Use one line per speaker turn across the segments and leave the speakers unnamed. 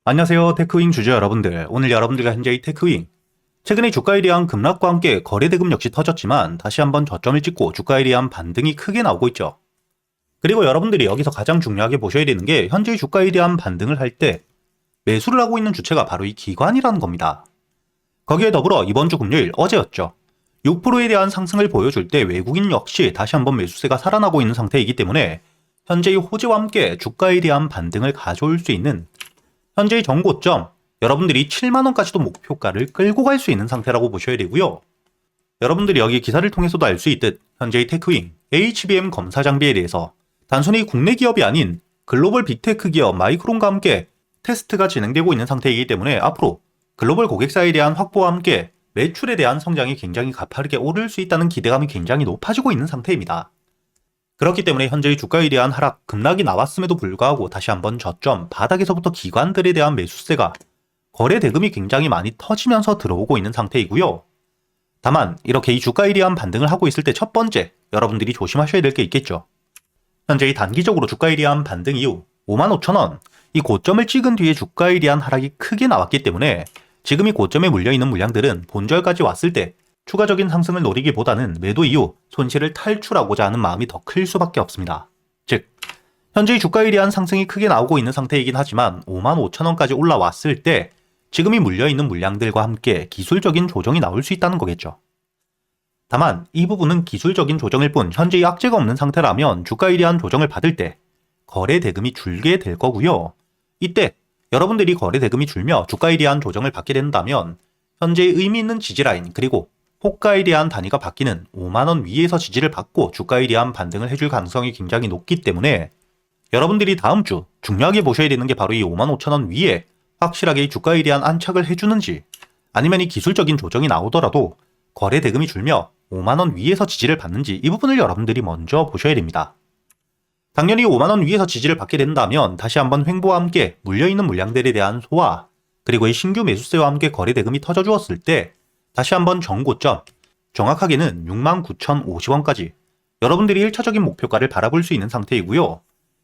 안녕하세요. 테크윙 주주 여러분들. 오늘 여러분들과 현재의 테크윙. 최근에 주가에 대한 급락과 함께 거래대금 역시 터졌지만 다시 한번 저점을 찍고 주가에 대한 반등이 크게 나오고 있죠. 그리고 여러분들이 여기서 가장 중요하게 보셔야 되는 게 현재의 주가에 대한 반등을 할 때 매수를 하고 있는 주체가 바로 이 기관이라는 겁니다. 거기에 더불어 이번 주 금요일 어제였죠. 6%에 대한 상승을 보여줄 때 외국인 역시 다시 한번 매수세가 살아나고 있는 상태이기 때문에 현재의 호재와 함께 주가에 대한 반등을 가져올 수 있는 현재의 정고점, 여러분들이 7만원까지도 목표가를 끌고 갈 수 있는 상태라고 보셔야 되고요. 여러분들이 여기 기사를 통해서도 알 수 있듯 현재의 테크윙, HBM 검사 장비에 대해서 단순히 국내 기업이 아닌 글로벌 빅테크 기업 마이크론과 함께 테스트가 진행되고 있는 상태이기 때문에 앞으로 글로벌 고객사에 대한 확보와 함께 매출에 대한 성장이 굉장히 가파르게 오를 수 있다는 기대감이 굉장히 높아지고 있는 상태입니다. 그렇기 때문에 현재의 주가에 대한 하락, 급락이 나왔음에도 불구하고 다시 한번 저점, 바닥에서부터 기관들에 대한 매수세가 거래 대금이 굉장히 많이 터지면서 들어오고 있는 상태이고요. 다만 이렇게 이 주가에 대한 반등을 하고 있을 때 첫 번째, 여러분들이 조심하셔야 될 게 있겠죠. 현재의 단기적으로 주가에 대한 반등 이후 55,000원, 이 고점을 찍은 뒤에 주가에 대한 하락이 크게 나왔기 때문에 지금 이 고점에 물려있는 물량들은 본절까지 왔을 때 추가적인 상승을 노리기보다는 매도 이후 손실을 탈출하고자 하는 마음이 더 클 수밖에 없습니다. 즉, 현재의 주가에 대한 상승이 크게 나오고 있는 상태이긴 하지만 55,000원까지 올라왔을 때 지금이 물려있는 물량들과 함께 기술적인 조정이 나올 수 있다는 거겠죠. 다만 이 부분은 기술적인 조정일 뿐 현재의 악재가 없는 상태라면 주가에 대한 조정을 받을 때 거래 대금이 줄게 될 거고요. 이때 여러분들이 거래 대금이 줄며 주가에 대한 조정을 받게 된다면 현재의 의미 있는 지지라인 그리고 호가에 대한 단위가 바뀌는 5만원 위에서 지지를 받고 주가에 대한 반등을 해줄 가능성이 굉장히 높기 때문에 여러분들이 다음 주 중요하게 보셔야 되는 게 바로 이 55,000원 위에 확실하게 주가에 대한 안착을 해주는지 아니면 이 기술적인 조정이 나오더라도 거래 대금이 줄며 5만원 위에서 지지를 받는지 이 부분을 여러분들이 먼저 보셔야 됩니다. 당연히 5만원 위에서 지지를 받게 된다면 다시 한번 횡보와 함께 물려있는 물량들에 대한 소화 그리고 이 신규 매수세와 함께 거래 대금이 터져주었을 때 다시 한번 정고점, 정확하게는 69,050원까지 여러분들이 1차적인 목표가를 바라볼 수 있는 상태이고요.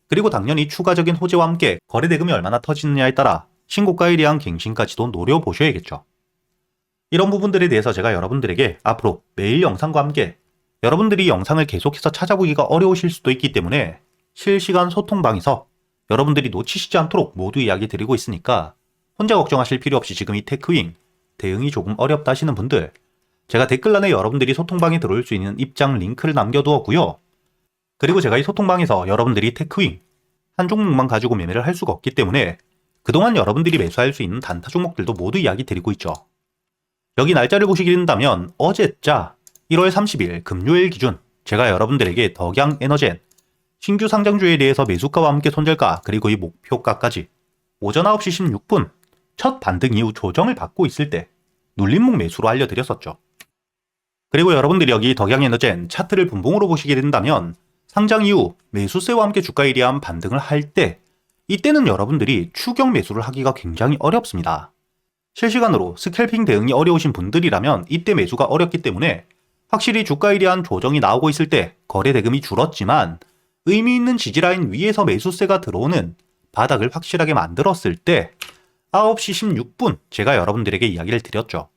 그리고 당연히 추가적인 호재와 함께 거래 대금이 얼마나 터지느냐에 따라 신고가에 대한 갱신까지도 노려보셔야겠죠. 이런 부분들에 대해서 제가 여러분들에게 앞으로 매일 영상과 함께 여러분들이 영상을 계속해서 찾아보기가 어려우실 수도 있기 때문에 실시간 소통방에서 여러분들이 놓치시지 않도록 모두 이야기 드리고 있으니까 혼자 걱정하실 필요 없이 지금 이 테크윙 대응이 조금 어렵다 하시는 분들 제가 댓글란에 여러분들이 소통방에 들어올 수 있는 입장 링크를 남겨두었고요. 그리고 제가 이 소통방에서 여러분들이 테크윙 한 종목만 가지고 매매를 할 수가 없기 때문에 그동안 여러분들이 매수할 수 있는 단타 종목들도 모두 이야기 드리고 있죠. 여기 날짜를 보시게 된다면 어제자 1월 30일 금요일 기준 제가 여러분들에게 덕양에너젠 신규 상장주에 대해서 매수가와 함께 손절가 그리고 이 목표가까지 오전 9시 16분 첫 반등 이후 조정을 받고 있을 때 눌림목 매수로 알려드렸었죠. 그리고 여러분들이 여기 덕양에너젠 차트를 분봉으로 보시게 된다면 상장 이후 매수세와 함께 주가에 대한 반등을 할 때 이때는 여러분들이 추격 매수를 하기가 굉장히 어렵습니다. 실시간으로 스캘핑 대응이 어려우신 분들이라면 이때 매수가 어렵기 때문에 확실히 주가에 대한 조정이 나오고 있을 때 거래 대금이 줄었지만 의미 있는 지지라인 위에서 매수세가 들어오는 바닥을 확실하게 만들었을 때 9시 16분 제가 여러분들에게 이야기를 드렸죠.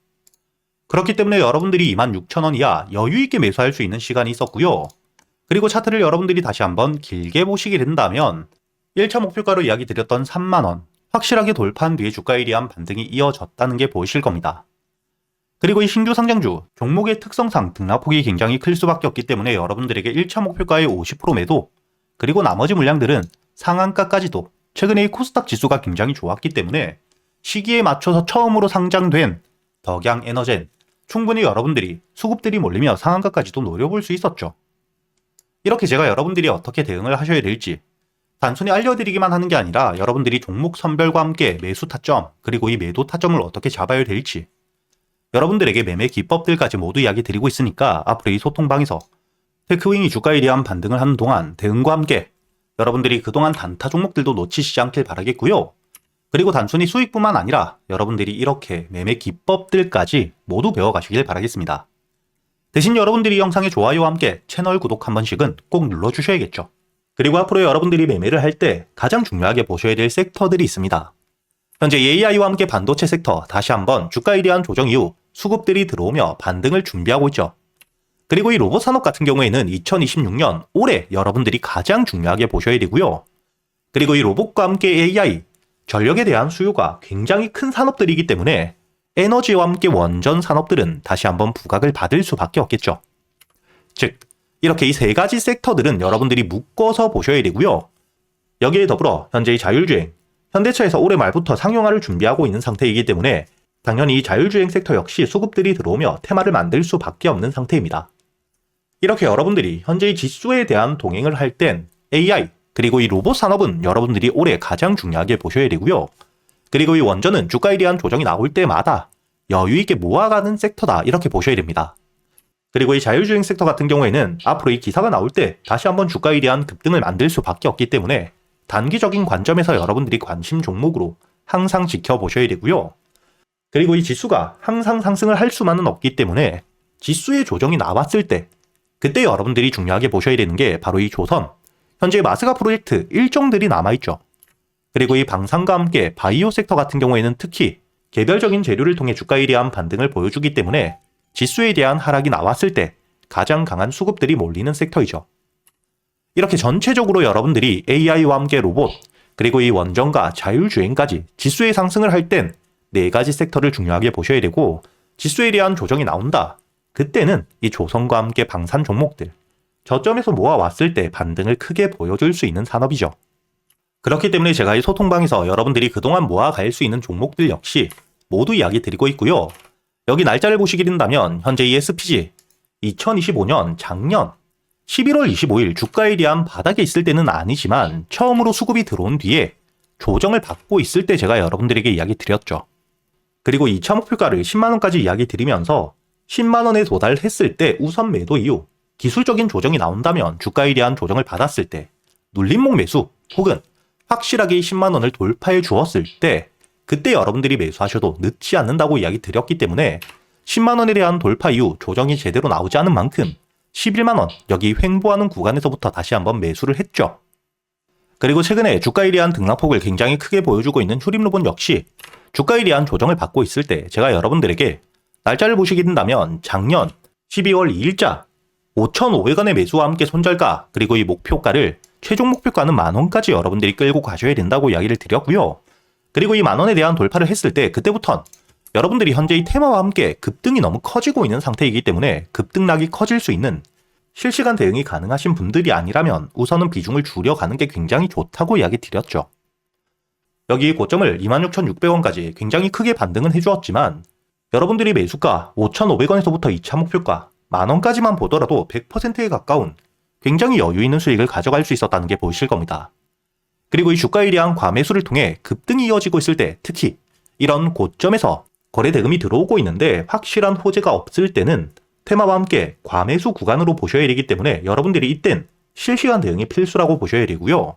그렇기 때문에 여러분들이 26,000원 이하 여유있게 매수할 수 있는 시간이 있었고요. 그리고 차트를 여러분들이 다시 한번 길게 보시게 된다면 1차 목표가로 이야기 드렸던 3만원 확실하게 돌파한 뒤에 주가에 대한 반등이 이어졌다는 게 보이실 겁니다. 그리고 이 신규 상장주 종목의 특성상 등락폭이 굉장히 클 수밖에 없기 때문에 여러분들에게 1차 목표가의 50% 매도 그리고 나머지 물량들은 상한가까지도 최근에 이 코스닥 지수가 굉장히 좋았기 때문에 시기에 맞춰서 처음으로 상장된 덕양에너젠 충분히 여러분들이 수급들이 몰리며 상한가까지도 노려볼 수 있었죠. 이렇게 제가 여러분들이 어떻게 대응을 하셔야 될지 단순히 알려드리기만 하는 게 아니라 여러분들이 종목 선별과 함께 매수 타점 그리고 이 매도 타점을 어떻게 잡아야 될지 여러분들에게 매매 기법들까지 모두 이야기 드리고 있으니까 앞으로 이 소통방에서 테크윙이 주가에 대한 반등을 하는 동안 대응과 함께 여러분들이 그동안 단타 종목들도 놓치시지 않길 바라겠고요. 그리고 단순히 수익뿐만 아니라 여러분들이 이렇게 매매 기법들까지 모두 배워가시길 바라겠습니다. 대신 여러분들이 영상의 좋아요와 함께 채널 구독 한 번씩은 꼭 눌러주셔야겠죠. 그리고 앞으로 여러분들이 매매를 할 때 가장 중요하게 보셔야 될 섹터들이 있습니다. 현재 AI와 함께 반도체 섹터 다시 한번 주가 일이한 조정 이후 수급들이 들어오며 반등을 준비하고 있죠. 그리고 이 로봇 산업 같은 경우에는 2026년 올해 여러분들이 가장 중요하게 보셔야 되고요. 그리고 이 로봇과 함께 AI, 전력에 대한 수요가 굉장히 큰 산업들이기 때문에 에너지와 함께 원전 산업들은 다시 한번 부각을 받을 수밖에 없겠죠. 즉, 이렇게 이 세 가지 섹터들은 여러분들이 묶어서 보셔야 되고요. 여기에 더불어 현재 이 자율주행, 현대차에서 올해 말부터 상용화를 준비하고 있는 상태이기 때문에 당연히 이 자율주행 섹터 역시 수급들이 들어오며 테마를 만들 수밖에 없는 상태입니다. 이렇게 여러분들이 현재 이 지수에 대한 동행을 할 땐 AI, 그리고 이 로봇 산업은 여러분들이 올해 가장 중요하게 보셔야 되고요. 그리고 이 원전은 주가에 대한 조정이 나올 때마다 여유있게 모아가는 섹터다, 이렇게 보셔야 됩니다. 그리고 이 자율주행 섹터 같은 경우에는 앞으로 이 기사가 나올 때 다시 한번 주가에 대한 급등을 만들 수밖에 없기 때문에 단기적인 관점에서 여러분들이 관심 종목으로 항상 지켜보셔야 되고요. 그리고 이 지수가 항상 상승을 할 수만은 없기 때문에 지수의 조정이 나왔을 때 그때 여러분들이 중요하게 보셔야 되는 게 바로 이 조선, 현재 마스가 프로젝트 일정들이 남아있죠. 그리고 이 방산과 함께 바이오 섹터 같은 경우에는 특히 개별적인 재료를 통해 주가에 대한 반등을 보여주기 때문에 지수에 대한 하락이 나왔을 때 가장 강한 수급들이 몰리는 섹터이죠. 이렇게 전체적으로 여러분들이 AI와 함께 로봇, 그리고 이 원전과 자율주행까지 지수의 상승을 할 땐 네 가지 섹터를 중요하게 보셔야 되고, 지수에 대한 조정이 나온다. 그때는 이 조선과 함께 방산 종목들, 저점에서 모아왔을 때 반등을 크게 보여줄 수 있는 산업이죠. 그렇기 때문에 제가 이 소통방에서 여러분들이 그동안 모아갈 수 있는 종목들 역시 모두 이야기 드리고 있고요. 여기 날짜를 보시게 된다면 현재 이 SPG 2025년 작년 11월 25일 주가에 대한 바닥에 있을 때는 아니지만 처음으로 수급이 들어온 뒤에 조정을 받고 있을 때 제가 여러분들에게 이야기 드렸죠. 그리고 2차 목표가를 10만원까지 이야기 드리면서 10만원에 도달했을 때 우선 매도 이후 기술적인 조정이 나온다면 주가에 대한 조정을 받았을 때 눌림목 매수 혹은 확실하게 10만원을 돌파해 주었을 때 그때 여러분들이 매수하셔도 늦지 않는다고 이야기 드렸기 때문에 10만원에 대한 돌파 이후 조정이 제대로 나오지 않은 만큼 11만원 여기 횡보하는 구간에서부터 다시 한번 매수를 했죠. 그리고 최근에 주가에 대한 등락폭을 굉장히 크게 보여주고 있는 휴림로봇 역시 주가에 대한 조정을 받고 있을 때 제가 여러분들에게 날짜를 보시게 된다면 작년 12월 2일자 5,500원의 매수와 함께 손절가, 그리고 이 목표가를 최종 목표가는 만원까지 여러분들이 끌고 가셔야 된다고 이야기를 드렸고요. 그리고 이 만원에 대한 돌파를 했을 때 그때부턴 여러분들이 현재 이 테마와 함께 급등이 너무 커지고 있는 상태이기 때문에 급등락이 커질 수 있는 실시간 대응이 가능하신 분들이 아니라면 우선은 비중을 줄여가는 게 굉장히 좋다고 이야기 드렸죠. 여기 고점을 26,600원까지 굉장히 크게 반등은 해주었지만 여러분들이 매수가 5,500원에서부터 2차 목표가 만원까지만 보더라도 100%에 가까운 굉장히 여유 있는 수익을 가져갈 수 있었다는 게 보이실 겁니다. 그리고 이 주가에 대한 과매수를 통해 급등이 이어지고 있을 때 특히 이런 고점에서 거래 대금이 들어오고 있는데 확실한 호재가 없을 때는 테마와 함께 과매수 구간으로 보셔야 되기 때문에 여러분들이 이땐 실시간 대응이 필수라고 보셔야 되고요.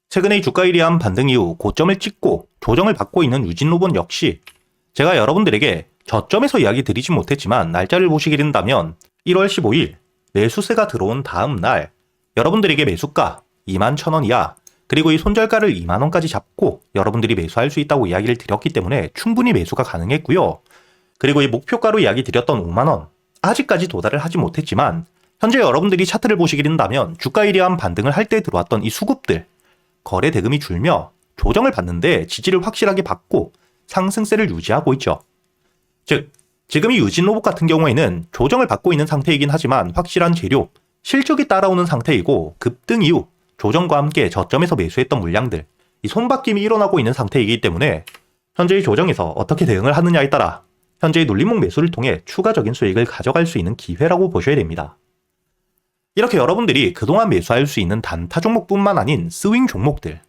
최근에 이 주가에 대한 반등 이후 고점을 찍고 조정을 받고 있는 유진로봇 역시 제가 여러분들에게 저점에서 이야기 드리지 못했지만 날짜를 보시게 된다면 1월 15일 매수세가 들어온 다음 날 여러분들에게 매수가 21,000원 이하, 그리고 이 손절가를 2만원까지 잡고 여러분들이 매수할 수 있다고 이야기를 드렸기 때문에 충분히 매수가 가능했고요. 그리고 이 목표가로 이야기 드렸던 5만원 아직까지 도달을 하지 못했지만 현재 여러분들이 차트를 보시게 된다면 주가에 대한 반등을 할 때 들어왔던 이 수급들 거래 대금이 줄며 조정을 받는데 지지를 확실하게 받고 상승세를 유지하고 있죠. 즉 지금 이 유진로봇 같은 경우에는 조정을 받고 있는 상태이긴 하지만 확실한 재료, 실적이 따라오는 상태이고 급등 이후 조정과 함께 저점에서 매수했던 물량들, 이 손바뀜이 일어나고 있는 상태이기 때문에 현재의 조정에서 어떻게 대응을 하느냐에 따라 현재의 눌림목 매수를 통해 추가적인 수익을 가져갈 수 있는 기회라고 보셔야 됩니다. 이렇게 여러분들이 그동안 매수할 수 있는 단타 종목뿐만 아닌 스윙 종목들,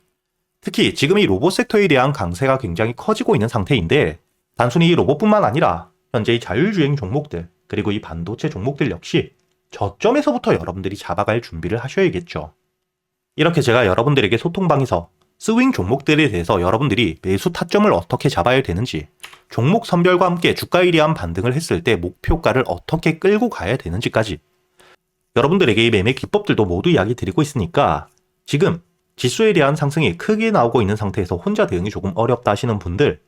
특히 지금 이 로봇 섹터에 대한 강세가 굉장히 커지고 있는 상태인데 단순히 이 로봇뿐만 아니라 현재 이 자율주행 종목들, 그리고 이 반도체 종목들 역시 저점에서부터 여러분들이 잡아갈 준비를 하셔야겠죠. 이렇게 제가 여러분들에게 소통방에서 스윙 종목들에 대해서 여러분들이 매수 타점을 어떻게 잡아야 되는지, 종목 선별과 함께 주가에 대한 반등을 했을 때 목표가를 어떻게 끌고 가야 되는지까지 여러분들에게 이 매매 기법들도 모두 이야기 드리고 있으니까 지금 지수에 대한 상승이 크게 나오고 있는 상태에서 혼자 대응이 조금 어렵다 하시는 분들,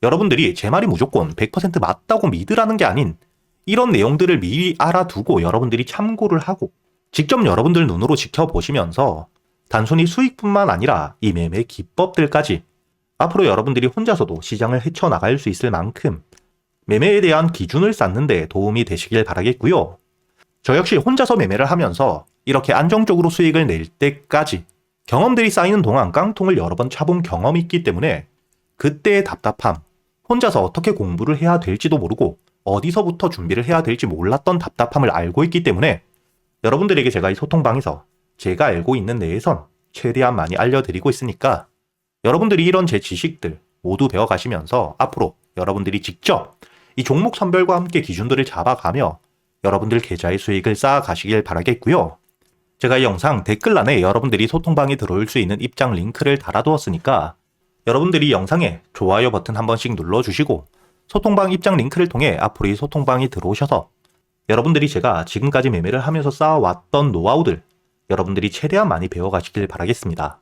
여러분들이 제 말이 무조건 100% 맞다고 믿으라는 게 아닌 이런 내용들을 미리 알아두고 여러분들이 참고를 하고 직접 여러분들 눈으로 지켜보시면서 단순히 수익뿐만 아니라 이 매매 기법들까지 앞으로 여러분들이 혼자서도 시장을 헤쳐나갈 수 있을 만큼 매매에 대한 기준을 쌓는 데 도움이 되시길 바라겠고요. 저 역시 혼자서 매매를 하면서 이렇게 안정적으로 수익을 낼 때까지 경험들이 쌓이는 동안 깡통을 여러 번 차본 경험이 있기 때문에 그때의 답답함, 혼자서 어떻게 공부를 해야 될지도 모르고 어디서부터 준비를 해야 될지 몰랐던 답답함을 알고 있기 때문에 여러분들에게 제가 이 소통방에서 제가 알고 있는 내에선 최대한 많이 알려드리고 있으니까 여러분들이 이런 제 지식들 모두 배워가시면서 앞으로 여러분들이 직접 이 종목 선별과 함께 기준들을 잡아가며 여러분들 계좌의 수익을 쌓아가시길 바라겠고요. 제가 이 영상 댓글란에 여러분들이 소통방에 들어올 수 있는 입장 링크를 달아두었으니까 여러분들이 영상에 좋아요 버튼 한 번씩 눌러주시고 소통방 입장 링크를 통해 앞으로 이 소통방에 들어오셔서 여러분들이 제가 지금까지 매매를 하면서 쌓아왔던 노하우들 여러분들이 최대한 많이 배워가시길 바라겠습니다.